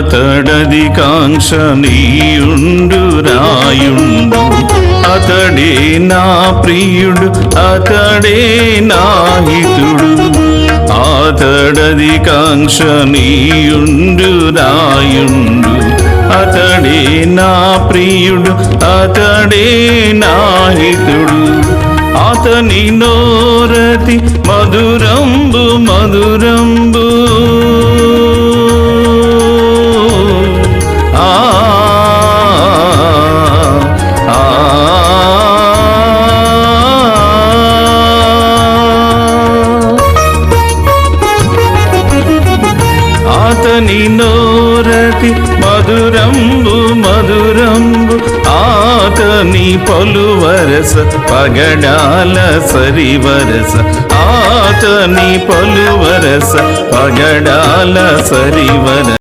అతడది కాంక్షణీయుండు రాయుండు, అతడే నా ప్రియుడు, అతడే నా హితుడు. అతడది కాంక్షణీయుండు రాయుండు, అతడే నా ప్రియుడు, అతడే నా హితుడు. అతని నోరతి మధురంబు మధురంబు, అతని నోరతి మధురంబు మధురంబు, ఆతని పలువరస పగడాల సరివరస, ఆతని పలువరస పగడాల సరివరస.